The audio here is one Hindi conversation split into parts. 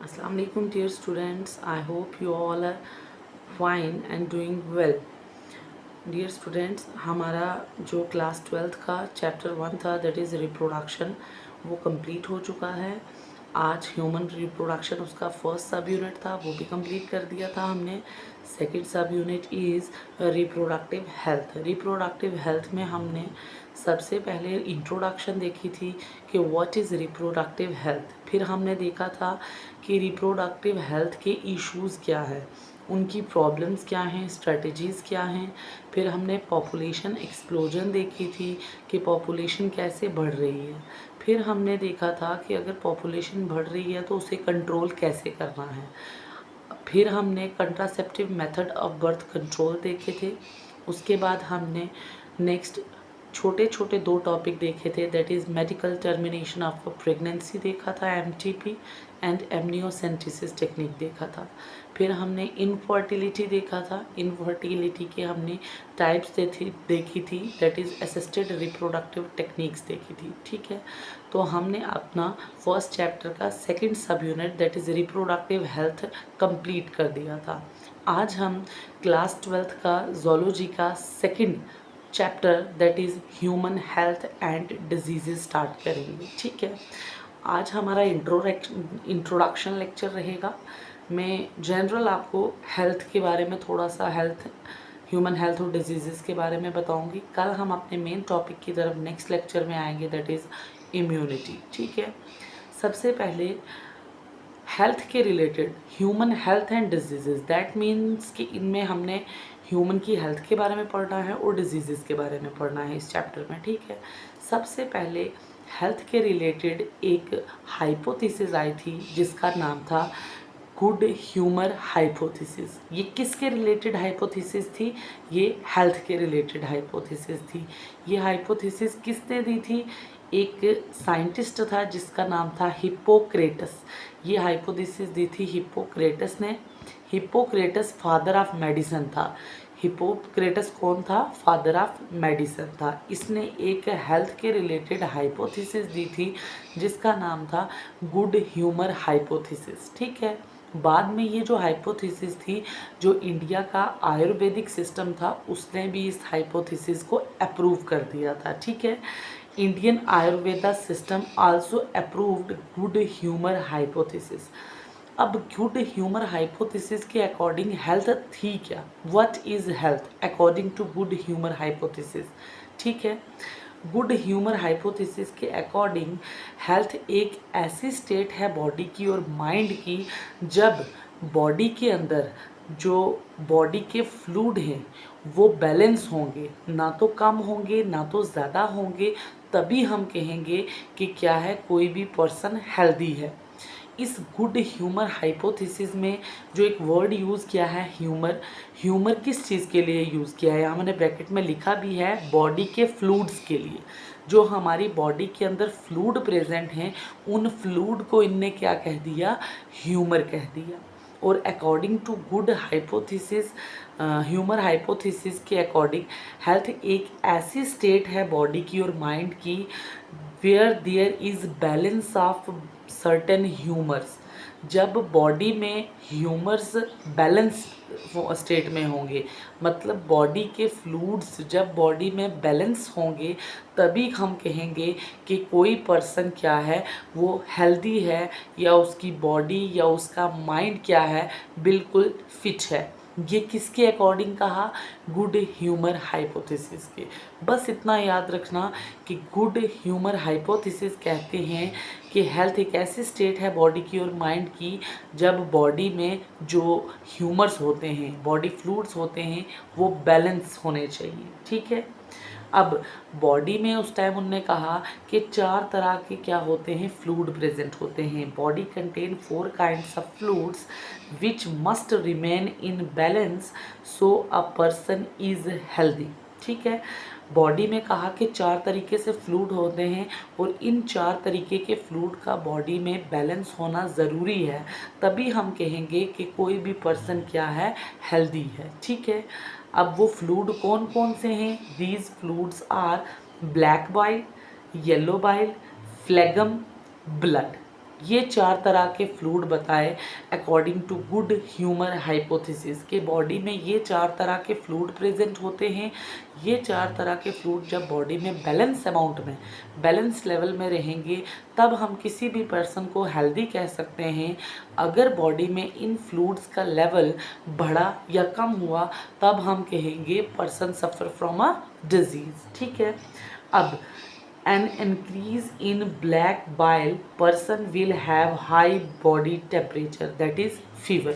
Assalamu alaikum dear students. I hope you all are fine and doing well. Dear students, हमारा जो क्लास 12th का चैप्टर 1 था दैट इज़ रिप्रोडक्शन, वो कंप्लीट हो चुका है। आज ह्यूमन रिप्रोडक्शन उसका फर्स्ट सब यूनिट था, वो भी कंप्लीट कर दिया था हमने। सेकंड सब unit is reproductive health. Reproductive health में हमने सबसे पहले इंट्रोडक्शन देखी थी कि व्हाट इज़ रिप्रोडक्टिव हेल्थ। फिर हमने देखा था कि रिप्रोडक्टिव हेल्थ के इश्यूज़ क्या है, उनकी प्रॉब्लम्स क्या हैं, स्ट्रेटजीज़ क्या हैं। फिर हमने पॉपुलेशन एक्सप्लोजन देखी थी कि पॉपुलेशन कैसे बढ़ रही है। फिर हमने देखा था कि अगर पॉपुलेशन बढ़ रही है तो उसे कंट्रोल कैसे करना है। फिर हमने contraceptive method of birth control देखे थे। उसके बाद हमने नेक्स्ट छोटे छोटे दो टॉपिक देखे थे, that is medical termination of pregnancy देखा था, एमटीपी, एंड एमनियोसेंटेसिस टेक्निक देखा था। फिर हमने इनफर्टिलिटी देखा था। इनफर्टिलिटी के हमने टाइप्स देखी थी, that is assisted reproductive techniques देखी थी। ठीक है, तो हमने अपना फर्स्ट चैप्टर का सेकंड सब unit that is reproductive health complete कर दिया था। आज हम क्लास 12th का जोलॉजी का second chapter that is human health and disease start करेंगे। ठीक है, आज हमारा इंट्रोडक्शन लेक्चर रहेगा। मैं जनरल आपको हेल्थ के बारे में थोड़ा सा ह्यूमन हेल्थ और डिजीज़ के बारे में बताऊंगी। कल हम अपने मेन टॉपिक की तरफ नेक्स्ट लेक्चर में आएंगे, दैट इज़ इम्यूनिटी। ठीक है, सबसे पहले हेल्थ के related human health and disease, that means कि इनमें हमने ह्यूमन की हेल्थ के बारे में पढ़ना है और डिजीज़ के बारे में पढ़ना है इस चैप्टर में। ठीक है, सबसे पहले हेल्थ के रिलेटेड एक हाइपोथेसिस आई थी जिसका नाम था गुड ह्यूमर हाइपोथेसिस। ये किसके रिलेटेड हाइपोथेसिस थी? ये हेल्थ के रिलेटेड हाइपोथेसिस थी। ये हाइपोथेसिस किसने दी थी? एक साइंटिस्ट था जिसका नाम था हिप्पोक्रेटस। ये हाइपोथेसिस दी थी हिप्पोक्रेटस ने। हिप्पोक्रेटस फादर ऑफ मेडिसिन था। हिप्पोक्रेटस कौन था? फादर ऑफ मेडिसिन था। इसने एक हेल्थ के रिलेटेड हाइपोथेसिस दी थी जिसका नाम था गुड ह्यूमर हाइपोथेसिस। ठीक है, बाद में ये जो हाइपोथेसिस थी, जो इंडिया का आयुर्वेदिक सिस्टम था, उसने भी इस हाइपोथेसिस को अप्रूव कर दिया था। ठीक है, Indian Ayurveda system also approved good humour hypothesis. अब गुड ह्यूमर हाइपोथेसिस के अकॉर्डिंग हेल्थ थी क्या? What is health according to good humour hypothesis? ठीक है, गुड ह्यूमर हाइपोथेसिस के अकॉर्डिंग हेल्थ एक ऐसी स्टेट है बॉडी की और माइंड की जब बॉडी के अंदर जो बॉडी के फ्लूइड हैं वो बैलेंस होंगे, ना तो कम होंगे ना तो ज़्यादा होंगे, तभी हम कहेंगे कि क्या है, कोई भी पर्सन हेल्दी है। इस गुड ह्यूमर हाइपोथेसिस में जो एक वर्ड यूज़ किया है ह्यूमर, ह्यूमर किस चीज़ के लिए यूज़ किया है? यहाँ मैंने ब्रैकेट में लिखा भी है, बॉडी के फ्लूइड्स के लिए। जो हमारी बॉडी के अंदर फ्लूइड प्रेजेंट हैं, उन फ्लूइड को इनने क्या कह दिया? ह्यूमर कह दिया। और according to good hypothesis, humour hypothesis के अकॉर्डिंग हेल्थ एक ऐसी स्टेट है बॉडी की और माइंड की where there is balance of certain humours. जब बॉडी में ह्यूमर्स बैलेंस स्टेट में होंगे, मतलब बॉडी के फ्लूइड्स जब बॉडी में बैलेंस होंगे, तभी हम कहेंगे कि कोई पर्सन क्या है, वो हेल्दी है, या उसकी बॉडी या उसका माइंड क्या है, बिल्कुल फिट है। ये किसके अकॉर्डिंग कहा? गुड ह्यूमर हाइपोथेसिस के। बस इतना याद रखना कि गुड ह्यूमर हाइपोथेसिस कहते हैं कि हेल्थ एक ऐसी स्टेट है बॉडी की और माइंड की जब बॉडी में जो ह्यूमर्स होते हैं, बॉडी फ्लूइड्स होते हैं, वो बैलेंस होने चाहिए। ठीक है, अब बॉडी में उस टाइम उनने कहा कि 4 तरह के क्या होते हैं? फ्लूइड प्रेजेंट होते हैं। Body contain 4 kinds of fluids which must remain in balance so a person is healthy. ठीक है, बॉडी में कहा कि 4 तरीके से फ्लूइड होते हैं और इन 4 तरीके के फ्लूइड का बॉडी में बैलेंस होना ज़रूरी है, तभी हम कहेंगे कि कोई भी पर्सन क्या है? हेल्दी है। ठीक है, अब वो फ्लूइड कौन कौन से हैं? These fluids are black bile, yellow bile, phlegm, blood. ये 4 तरह के फ्लूइड बताए according to good humour hypothesis के बॉडी में ये 4 तरह के फ्लूइड प्रेजेंट होते हैं। ये 4 तरह के फ्लूइड जब बॉडी में बैलेंस अमाउंट में, बैलेंस लेवल में रहेंगे तब हम किसी भी पर्सन को हेल्दी कह सकते हैं। अगर बॉडी में इन फ्लूइड्स का लेवल बढ़ा या कम हुआ तब हम कहेंगे person suffer from a disease. ठीक है। अब an increase in black bile person will have high body temperature that is fever।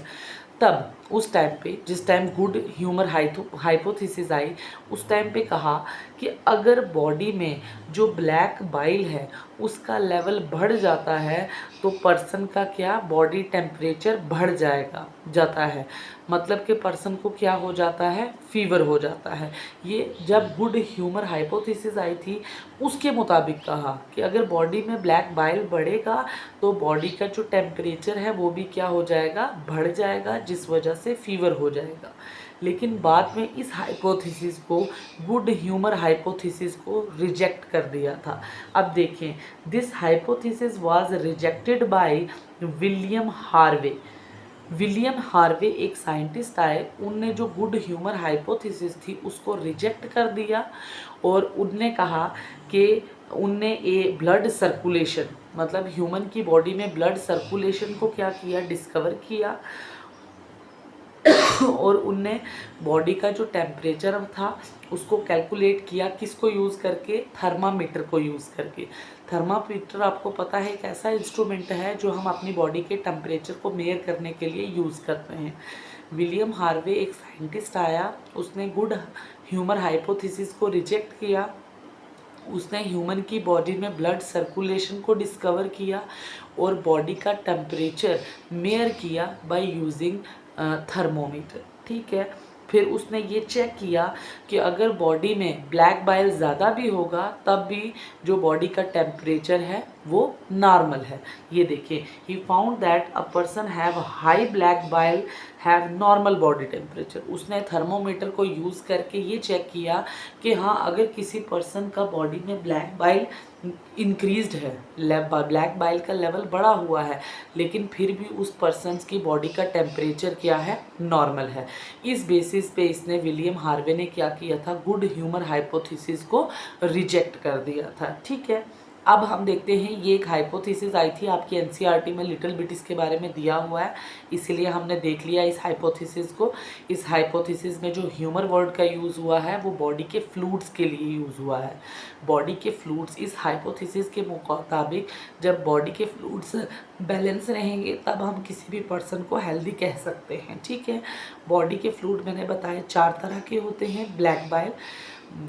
तब उस टाइम पे जिस टाइम गुड ह्यूमर हाइपोथेसिस आई उस टाइम पे कहा कि अगर बॉडी में जो ब्लैक बाइल है उसका लेवल बढ़ जाता है तो पर्सन का क्या बॉडी टेम्परेचर बढ़ जाता है, मतलब कि पर्सन को क्या हो जाता है, फीवर हो जाता है। ये जब गुड ह्यूमर हाइपोथेसिस आई थी उसके मुताबिक कहा कि अगर बॉडी में ब्लैक बाइल बढ़ेगा तो बॉडी का जो टेम्परेचर है वो भी क्या हो जाएगा, बढ़ जाएगा, जिस वजह से फीवर हो जाएगा। लेकिन बाद में इस हाइपोथेसिस को, गुड ह्यूमर हाइपोथेसिस को रिजेक्ट कर दिया था। अब देखें, this hypothesis was rejected by William Harvey. William Harvey एक साइंटिस्ट आए, उनने जो गुड ह्यूमर हाइपोथेसिस थी उसको रिजेक्ट कर दिया और उनने कहा कि उनने ये ब्लड सर्कुलेशन, मतलब ह्यूमन की बॉडी में ब्लड सर्कुलेशन को क्या किया, डिस्कवर किया और उनने बॉडी का जो टेम्परेचर था उसको कैलकुलेट किया, किसको यूज़ करके, थर्मामीटर को यूज़ करके। थर्मामीटर आपको पता है एक ऐसा इंस्ट्रूमेंट है जो हम अपनी बॉडी के टेम्परेचर को मेयर करने के लिए यूज़ करते हैं। विलियम हार्वे एक साइंटिस्ट आया, उसने गुड ह्यूमर हाइपोथेसिस को रिजेक्ट किया। उसने ह्यूमन की बॉडी में ब्लड सर्कुलेशन को डिस्कवर किया और बॉडी का टेम्परेचर मेयर किया बाय यूजिंग थर्मोमीटर। ठीक है। फिर उसने ये चेक किया कि अगर बॉडी में ब्लैक बाइल ज़्यादा भी होगा तब भी जो बॉडी का टेम्परेचर है वो नॉर्मल है। ये देखिए, he found that a person have high black bile have normal body temperature. उसने थर्मोमीटर को यूज़ करके ये चेक किया कि हाँ, अगर किसी पर्सन का बॉडी में ब्लैक बाइल इंक्रीज्ड है, ब्लैक बाइल का लेवल बढ़ा हुआ है, लेकिन फिर भी उस पर्सन की बॉडी का टेम्परेचर क्या है, नॉर्मल है। इस बेसिस पे इसने, विलियम हार्वे ने क्या किया था, गुड ह्यूमर हाइपोथेसिस को रिजेक्ट कर दिया था। ठीक है। अब हम देखते हैं, ये एक हाइपोथेसिस आई थी आपकी एनसीईआरटी में, लिटिल बिट इसके बारे में दिया हुआ है, इसीलिए हमने देख लिया इस हाइपोथेसिस को। इस हाइपोथेसिस में जो ह्यूमर वर्ड का यूज़ हुआ है वो बॉडी के फ्लूइड्स के लिए यूज़ हुआ है। बॉडी के फ्लूइड्स, इस हाइपोथेसिस के मुताबिक जब बॉडी के फ्लूइड्स बैलेंस रहेंगे तब हम किसी भी पर्सन को हेल्दी कह सकते हैं। ठीक है। बॉडी के फ्लूइड मैंने बताया 4 तरह के होते हैं, black bile,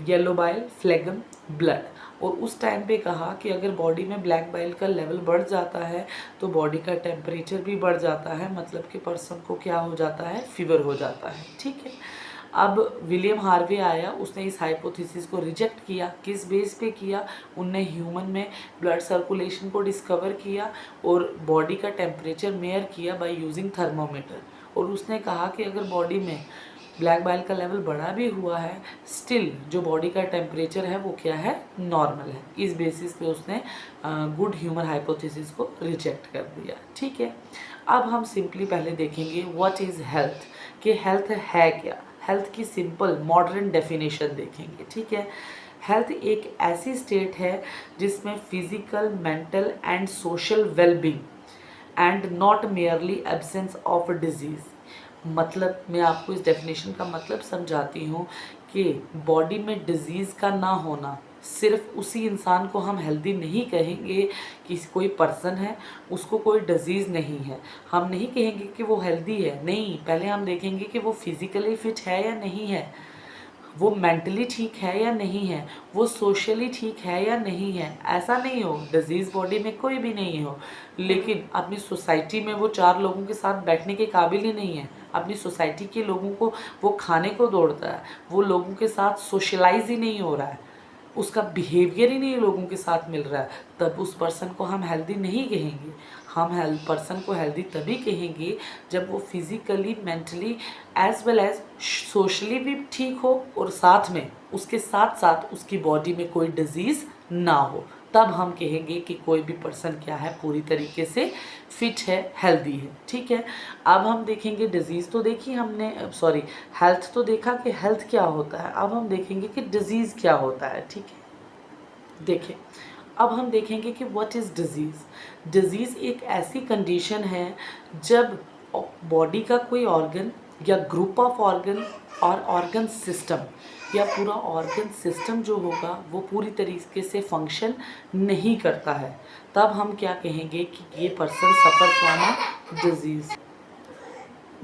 yellow bile, phlegm, blood. और उस टाइम पे कहा कि अगर बॉडी में ब्लैक बाइल का लेवल बढ़ जाता है तो बॉडी का टेम्परेचर भी बढ़ जाता है, मतलब कि पर्सन को क्या हो जाता है, फीवर हो जाता है। ठीक है। अब विलियम हार्वे आया, उसने इस हाइपोथेसिस को रिजेक्ट किया। किस बेस पे किया, उनने ह्यूमन में ब्लड सर्कुलेशन को डिस्कवर किया और बॉडी का टेम्परेचर मेयर किया बाय यूजिंग थर्मोमीटर। और उसने कहा कि अगर बॉडी में ब्लैक बाइल का लेवल बढ़ा भी हुआ है, स्टिल जो बॉडी का टेम्परेचर है वो क्या है, नॉर्मल है। इस बेसिस पे उसने गुड ह्यूमर हाइपोथेसिस को रिजेक्ट कर दिया। ठीक है। अब हम सिंपली पहले देखेंगे व्हाट इज़ हेल्थ, कि हेल्थ है क्या। हेल्थ की सिंपल मॉडर्न डेफिनेशन देखेंगे। ठीक है। हेल्थ एक ऐसी स्टेट है जिसमें physical, mental and social wellbeing and not merely absence of disease. मतलब मैं आपको इस डेफिनेशन का मतलब समझाती हूँ कि बॉडी में डिजीज़ का ना होना, सिर्फ उसी इंसान को हम हेल्दी नहीं कहेंगे कि कोई पर्सन है उसको कोई डिजीज़ नहीं है, हम नहीं कहेंगे कि वो हेल्दी है। नहीं, पहले हम देखेंगे कि वो फिज़िकली फिट है या नहीं है, वो मेंटली ठीक है या नहीं है, वो सोशली ठीक है या नहीं है। ऐसा नहीं हो डिजीज़ बॉडी में कोई भी नहीं हो, लेकिन अपनी सोसाइटी में वो 4 लोगों के साथ बैठने के काबिल ही नहीं है, अपनी सोसाइटी के लोगों को वो खाने को दौड़ता है, वो लोगों के साथ सोशलाइज ही नहीं हो रहा है, उसका बिहेवियर ही नहीं लोगों के साथ मिल रहा है, तब उस पर्सन को हम हेल्दी नहीं कहेंगे। हम पर्सन को हेल्दी तभी कहेंगे जब वो physically, mentally as well as socially भी ठीक हो और साथ में उसके साथ साथ उसकी बॉडी में कोई डिजीज़ ना हो, तब हम कहेंगे कि कोई भी पर्सन क्या है, पूरी तरीके से फिट है, हेल्दी है। ठीक है, अब हम देखेंगे डिजीज़ तो देखी हमने, सॉरी हेल्थ तो देखा कि हेल्थ क्या होता है। अब हम देखेंगे कि डिजीज़ क्या होता है। ठीक है, देखिए अब हम देखेंगे कि व्हाट इज़ डिजीज़। डिजीज़ एक ऐसी कंडीशन है जब बॉडी का कोई ऑर्गन या ग्रुप ऑफ ऑर्गन और ऑर्गन सिस्टम या पूरा ऑर्गन सिस्टम जो होगा वो पूरी तरीके से फंक्शन नहीं करता है, तब हम क्या कहेंगे कि ये person suffer from a disease.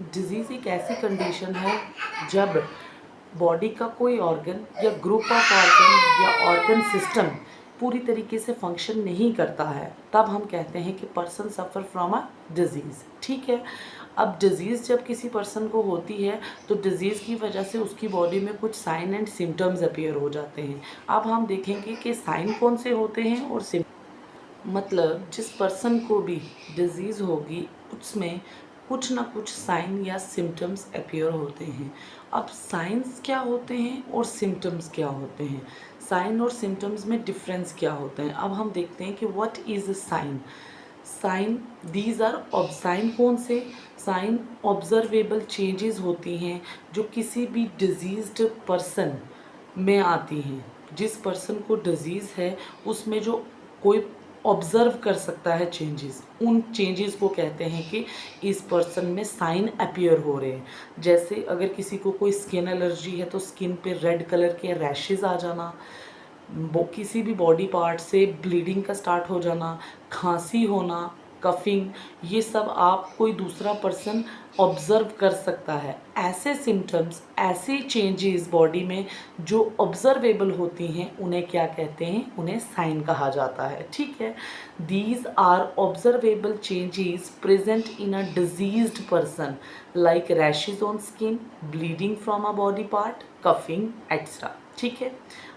Disease एक ऐसी कंडीशन है जब बॉडी का कोई ऑर्गन या ग्रुप ऑफ ऑर्गन या ऑर्गन सिस्टम पूरी तरीके से फंक्शन नहीं करता है, तब हम कहते हैं कि person suffer from a disease. ठीक है, अब डिज़ीज़ जब किसी पर्सन को होती है तो डिज़ीज़ की वजह से उसकी बॉडी में कुछ साइन एंड सिम्टम्स अपीयर हो जाते हैं। अब हम देखेंगे कि साइन कौन से होते हैं और मतलब जिस पर्सन को भी डिजीज़ होगी उसमें कुछ ना कुछ साइन या सिम्टम्स अपीयर होते हैं। अब साइंस क्या होते हैं और सिम्टम्स क्या होते हैं, साइन और सिम्टम्स में डिफरेंस क्या होते हैं। अब हम देखते हैं कि what is a sign. Sign these are ऑब साइन कौन से, साइन ऑब्जर्वेबल चेंजेस होती हैं जो किसी भी डिजीज्ड पर्सन में आती हैं। जिस पर्सन को डिजीज़ है उसमें जो कोई ऑब्ज़र्व कर सकता है चेंजेस, उन चेंजेस को कहते हैं कि इस पर्सन में साइन अपीयर हो रहे हैं। जैसे अगर किसी को कोई स्किन एलर्जी है तो स्किन पे रेड कलर के रैशेज़ आ जाना, किसी भी बॉडी पार्ट से ब्लीडिंग का स्टार्ट हो जाना, खांसी होना, कफिंग, ये सब आप कोई दूसरा पर्सन ऑब्ज़र्व कर सकता है। ऐसे सिम्टम्स, ऐसे चेंजेस बॉडी में जो ऑब्ज़र्वेबल होती हैं उन्हें क्या कहते हैं, उन्हें साइन कहा जाता है। ठीक है, these are observable changes present in a diseased person like rashes on skin, bleeding from a body part, coughing extra. ठीक है,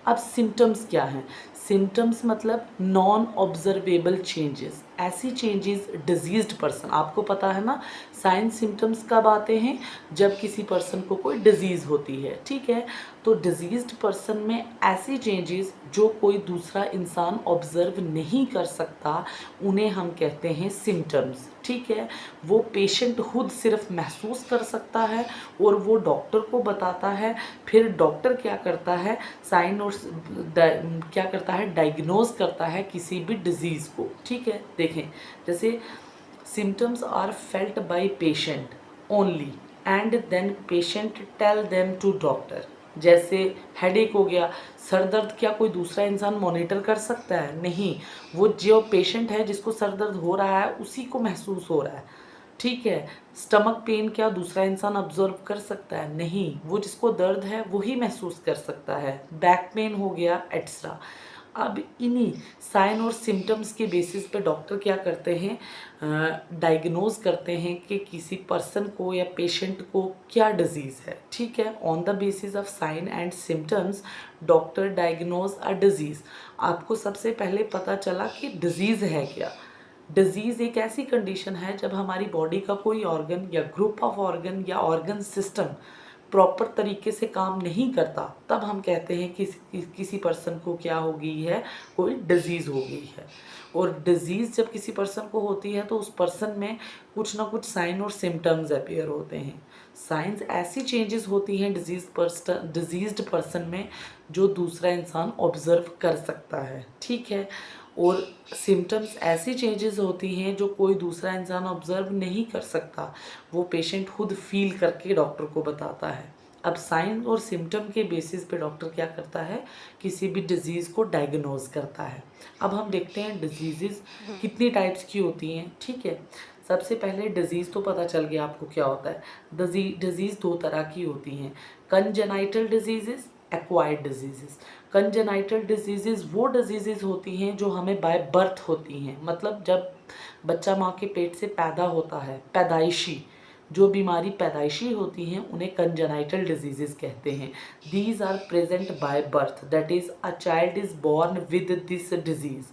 अब सिम्टम्स क्या हैं। सिम्टम्स मतलब नॉन ऑब्जर्वेबल चेंजेस, ऐसी चेंजेस डिजीज्ड पर्सन, आपको पता है ना साइन सिम्टम्स कब आते हैं, जब किसी पर्सन को कोई डिजीज़ होती है। ठीक है, तो डिजीज्ड पर्सन में ऐसी चेंजेस जो कोई दूसरा इंसान ऑब्जर्व नहीं कर सकता उन्हें हम कहते हैं सिम्टम्स। ठीक है, वो पेशेंट खुद सिर्फ महसूस कर सकता है और वो डॉक्टर को बताता है, फिर डॉक्टर क्या करता है, साइन और क्या करता है, डायग्नोज करता है किसी भी डिजीज़ को। ठीक है, देखें जैसे symptoms are felt by patient only and then patient tell them to doctor. जैसे हेडेक हो गया, सर दर्द, क्या कोई दूसरा इंसान मॉनिटर कर सकता है? नहीं, वो जो पेशेंट है जिसको सर दर्द हो रहा है उसी को महसूस हो रहा है। ठीक है, स्टमक पेन क्या दूसरा इंसान ऑब्जर्व कर सकता है? नहीं, वो जिसको दर्द है वही महसूस कर सकता है। बैक पेन हो गया एक्स्ट्रा। अब इन्हीं साइन और सिम्टम्स के बेसिस पे डॉक्टर क्या करते हैं, डायग्नोज करते हैं कि किसी पर्सन को या पेशेंट को क्या डिजीज़ है। ठीक है, on the basis of sine and symptoms doctor diagnose a disease. आपको सबसे पहले पता चला कि डिजीज़ है क्या। डिजीज़ एक ऐसी कंडीशन है जब हमारी बॉडी का कोई ऑर्गन या ग्रुप ऑफ ऑर्गन या ऑर्गन सिस्टम प्रॉपर तरीके से काम नहीं करता, तब हम कहते हैं कि किसी पर्सन को क्या हो गई है, कोई डिजीज़ हो गई है। और डिजीज़ जब किसी पर्सन को होती है तो उस पर्सन में कुछ ना कुछ साइन और सिम्टम्स अपीयर होते हैं। साइंस ऐसी चेंजेस होती हैं डिजीज्ड पर्सन में जो दूसरा इंसान ऑब्जर्व कर सकता है। ठीक है, और सिम्टम्स ऐसी चेंजेस होती हैं जो कोई दूसरा इंसान ऑब्जर्व नहीं कर सकता, वो पेशेंट खुद फील करके डॉक्टर को बताता है। अब साइन और सिम्टम के बेसिस पे डॉक्टर क्या करता है, किसी भी डिजीज़ को डायग्नोज करता है। अब हम देखते हैं डिजीज़ कितनी टाइप्स की होती हैं। ठीक है, सबसे पहले डिजीज़ तो पता चल गया आपको क्या होता है। डिजीज़ दो तरह की होती हैं, congenital disease, acquired disease. Congenital disease वो डिजीज़ होती हैं जो हमें बाय बर्थ होती हैं, मतलब जब बच्चा माँ के पेट से पैदा होता है, पैदाइशी जो बीमारी पैदाइशी होती हैं उन्हें कंजेनाइटल डिजीज़ कहते हैं। These are present by birth, that is a child is born with this disease.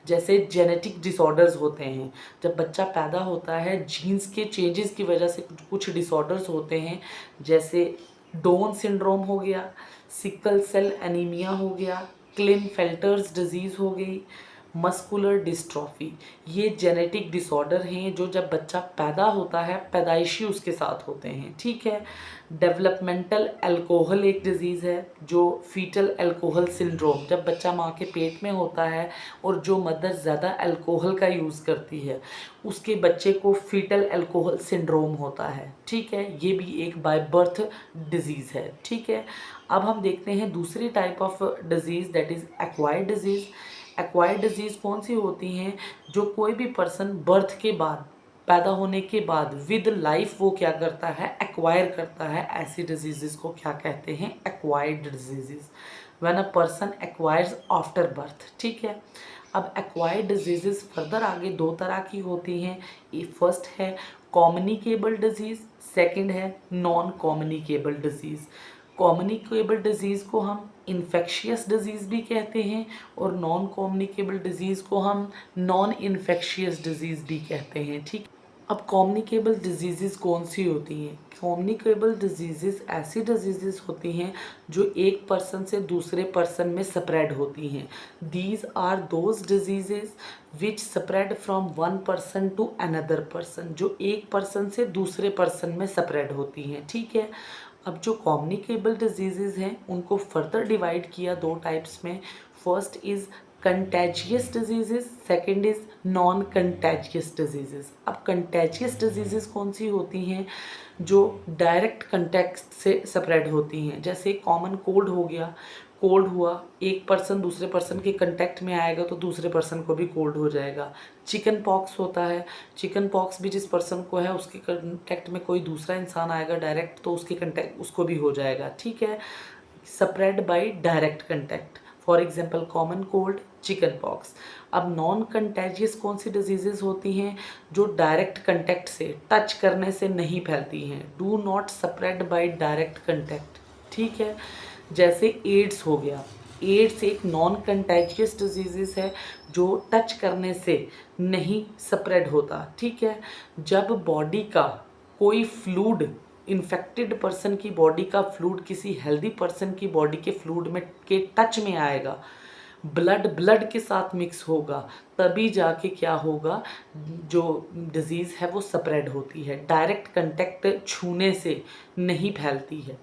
जैसे जेनेटिक डिसऑर्डर्स होते हैं, जब बच्चा पैदा होता है जीन्स के चेंजेस की वजह से कुछ डिसऑर्डर्स होते हैं, जैसे डाउन सिंड्रोम हो गया, सिकल सेल एनीमिया हो गया, क्लिनफेल्टर्स डिजीज़ हो गई, मस्कुलर डिस्ट्रॉफी, ये जेनेटिक डिसऑर्डर हैं जो जब बच्चा पैदा होता है पैदाइशी उसके साथ होते हैं, ठीक है। डेवलपमेंटल अल्कोहल एक डिजीज़ है जो फीटल अल्कोहल सिंड्रोम, जब बच्चा माँ के पेट में होता है और जो मदर ज़्यादा अल्कोहल का यूज़ करती है उसके बच्चे को फीटल अल्कोहल सिंड्रोम होता है, ठीक है। ये भी एक बाय बर्थ डिजीज़ है, ठीक है। अब हम देखते हैं दूसरी type of disease, that is acquired disease. Acquired disease कौन सी होती हैं? जो कोई भी पर्सन बर्थ के बाद, पैदा होने के बाद विद लाइफ वो क्या करता है, एक्वायर करता है। ऐसी डिजीज़ को क्या कहते हैं? Acquired disease, when a person acquires after birth, ठीक है। अब एक्वायर्ड डिजीज़ फर्दर आगे दो तरह की होती हैं। फर्स्ट है कम्युनिकेबल डिजीज़, सेकंड है non communicable disease. Communicable disease को हम इन्फेक्शियस डिजीज़ भी कहते हैं और नॉन कम्युनिकेबल डिजीज़ को हम नॉन इन्फेक्शियस डिजीज़ भी कहते हैं, ठीक। अब कम्युनिकेबल डिजीज़ कौन सी होती हैं? कम्युनिकेबल डिजीज़ ऐसी डिजीज़ होती हैं जो एक पर्सन से दूसरे पर्सन में स्प्रेड होती हैं। These are those disease which spread from one person to another person, जो एक पर्सन से दूसरे पर्सन में स्प्रेड होती हैं, ठीक है। अब जो कम्युनिकेबल डिजीज़ हैं उनको फर्दर डिवाइड किया दो टाइप्स में। First is contagious disease, second is non contagious disease. अब कंटेजियस डिजीज़ कौन सी होती हैं? जो डायरेक्ट कंटैक्ट से स्प्रेड होती हैं, जैसे कॉमन कोल्ड हो गया, कोल्ड हुआ, एक पर्सन दूसरे पर्सन के कंटेक्ट में आएगा तो दूसरे पर्सन को भी कोल्ड हो जाएगा। चिकन पॉक्स होता है, चिकन पॉक्स भी जिस पर्सन को है उसके कंटेक्ट में कोई दूसरा इंसान आएगा डायरेक्ट तो उसके कंटेक्ट उसको भी हो जाएगा, ठीक है। Spread by direct contact, for example common cold, chicken pox. अब नॉन कंटेजियस कौन सी डिजीज़ होती हैं? जो डायरेक्ट कंटेक्ट से, टच करने से नहीं फैलती हैं, do not spread by direct contact, ठीक है। जैसे एड्स हो गया, एड्स एक नॉन कंटेजियस डिजीज़ है जो टच करने से नहीं स्प्रेड होता, ठीक है। जब बॉडी का कोई फ्लूड, इन्फेक्टेड पर्सन की बॉडी का फ्लूड किसी हेल्दी पर्सन की बॉडी के फ्लूड में के टच में आएगा, ब्लड के साथ मिक्स होगा, तभी जाके क्या होगा, जो डिजीज़ है वो स्प्रेड होती है। डायरेक्ट कंटेक्ट छूने से नहीं फैलती है।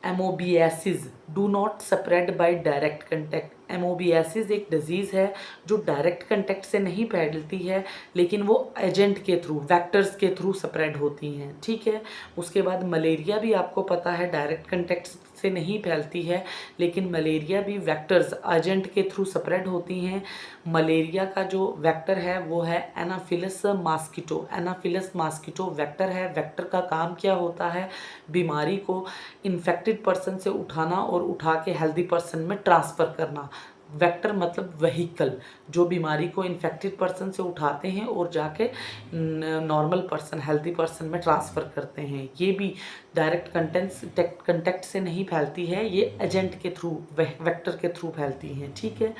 Amoebiasis do not spread by direct contact. Amoebiasis एक डिजीज़ है जो डायरेक्ट कंटेक्ट से नहीं फैलती है लेकिन वो एजेंट के थ्रू, वेक्टर्स के थ्रू स्प्रेड होती हैं, ठीक है। उसके बाद मलेरिया भी आपको पता है डायरेक्ट कंटेक्ट से नहीं फैलती है लेकिन मलेरिया भी वेक्टर्स, एजेंट के थ्रू स्प्रेड होती हैं। मलेरिया का जो वेक्टर है वो है Anopheles mosquito. Anopheles mosquito vector है। वेक्टर का काम क्या होता है? बीमारी को इन्फेक्टेड पर्सन से उठाना और उठा के हेल्दी पर्सन में ट्रांसफ़र करना। वेक्टर मतलब व्हीकल, जो बीमारी को इन्फेक्टेड पर्सन से उठाते हैं और जाके नॉर्मल पर्सन, हेल्दी पर्सन में ट्रांसफ़र करते हैं। ये भी डायरेक्ट कंटेक्ट से नहीं फैलती है, ये एजेंट के थ्रू, वेक्टर के थ्रू फैलती हैं, ठीक है।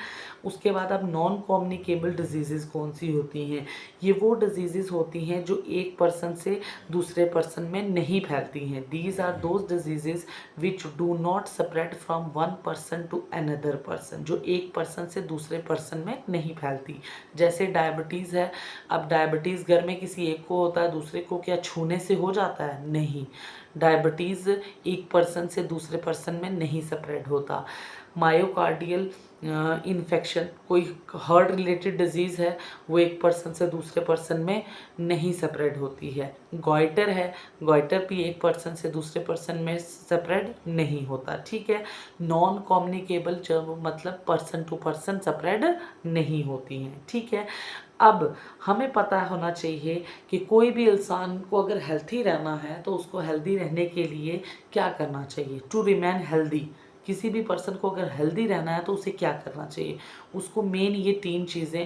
उसके बाद अब नॉन कम्युनिकेबल डिजीज़ कौन सी होती हैं? ये वो डिजीज़ होती हैं जो एक पर्सन से दूसरे पर्सन में नहीं फैलती हैं। These are those disease which do not spread from one person to another person, जो एक पर्सन से दूसरे पर्सन में नहीं फैलती। जैसे डायबिटीज़ है, अब डायबिटीज़ घर में किसी एक को होता है, दूसरे को क्या छूने से हो जाता है? नहीं, डायबिटीज़ एक पर्सन से दूसरे पर्सन में नहीं स्प्रेड होता। मायोकार्डियल इन्फेक्शन कोई हार्ट रिलेटेड डिजीज़ है, वो एक पर्सन से दूसरे पर्सन में नहीं स्प्रेड होती है। गॉइटर है, गॉइटर भी एक पर्सन से दूसरे पर्सन में स्प्रेड नहीं होता, ठीक है। नॉन कम्युनिकेबल जब मतलब पर्सन टू पर्सन स्प्रेड नहीं होती हैं, ठीक है। अब हमें पता होना चाहिए कि कोई भी इंसान को अगर हेल्थी रहना है तो उसको हेल्दी रहने के लिए क्या करना चाहिए? टू रिमेन हेल्दी, किसी भी पर्सन को अगर हेल्दी रहना है तो उसे क्या करना चाहिए? उसको मेन ये 3 चीज़ें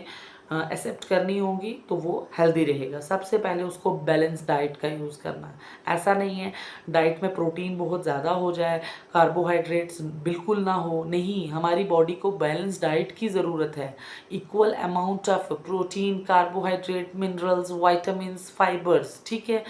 एक्सेप्ट करनी होंगी तो वो हेल्दी रहेगा। सबसे पहले उसको बैलेंस डाइट का यूज़ करना है। ऐसा नहीं है डाइट में प्रोटीन बहुत ज़्यादा हो जाए, कार्बोहाइड्रेट्स बिल्कुल ना हो, नहीं, हमारी बॉडी को बैलेंस डाइट की ज़रूरत है। Equal amount of protein, carbohydrate, minerals, vitamins, fibres, ठीक है,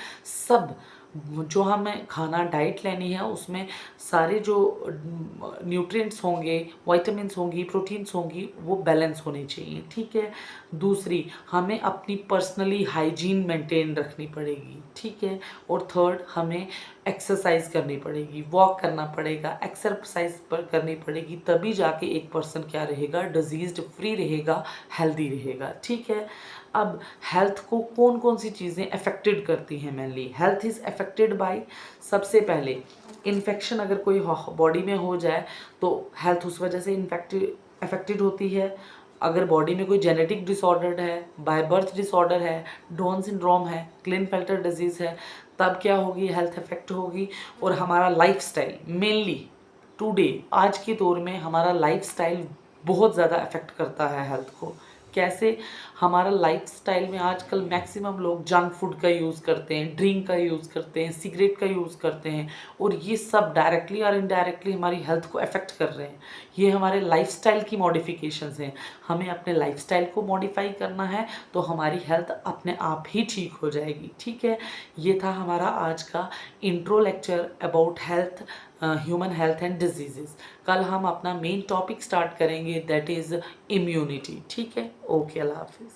सब जो हमें खाना डाइट लेनी है उसमें सारे जो न्यूट्रिएंट्स होंगे, विटामिन्स होंगी, प्रोटीन्स होंगी, वो बैलेंस होने चाहिए, ठीक है। दूसरी, हमें अपनी पर्सनली हाइजीन मेंटेन रखनी पड़ेगी, ठीक है। और थर्ड, हमें एक्सरसाइज करनी पड़ेगी, वॉक करना पड़ेगा, एक्सरसाइज पर करनी पड़ेगी, तभी जाके एक पर्सन क्या रहेगा, डिजीज फ्री रहेगा, हेल्दी रहेगा, ठीक है। अब हेल्थ को कौन कौन सी चीज़ें अफेक्टेड करती हैं mainly, health is affected by, सबसे पहले इन्फेक्शन अगर कोई बॉडी में हो जाए तो हेल्थ उस वजह से अफेक्टेड होती है। अगर बॉडी में कोई जेनेटिक डिसऑर्डर है, बाय बर्थ डिसऑर्डर है, डाउन सिंड्रोम है, क्लिनफेल्टर डिजीज़ है, तब क्या होगी, हेल्थ अफेक्ट होगी। और हमारा लाइफस्टाइल मेनली टुडे, आज के दौर में हमारा लाइफस्टाइल बहुत ज़्यादा अफेक्ट करता है हेल्थ को। कैसे, हमारा लाइफस्टाइल में आजकल मैक्सिमम लोग जंक फूड का यूज़ करते हैं, ड्रिंक का यूज़ करते हैं, सिगरेट का यूज़ करते हैं, और ये सब डायरेक्टली और इनडायरेक्टली हमारी हेल्थ को अफेक्ट कर रहे हैं। ये हमारे लाइफस्टाइल की मॉडिफिकेशंस हैं। हमें अपने लाइफस्टाइल को मॉडिफाई करना है तो हमारी हेल्थ अपने आप ही ठीक हो जाएगी, ठीक है। ये था हमारा आज का intro lecture about health, human health and diseases. कल हम अपना मेन टॉपिक स्टार्ट करेंगे, दैट इज़ इम्यूनिटी, ठीक है। ओके, अल्लाह हाफिज़।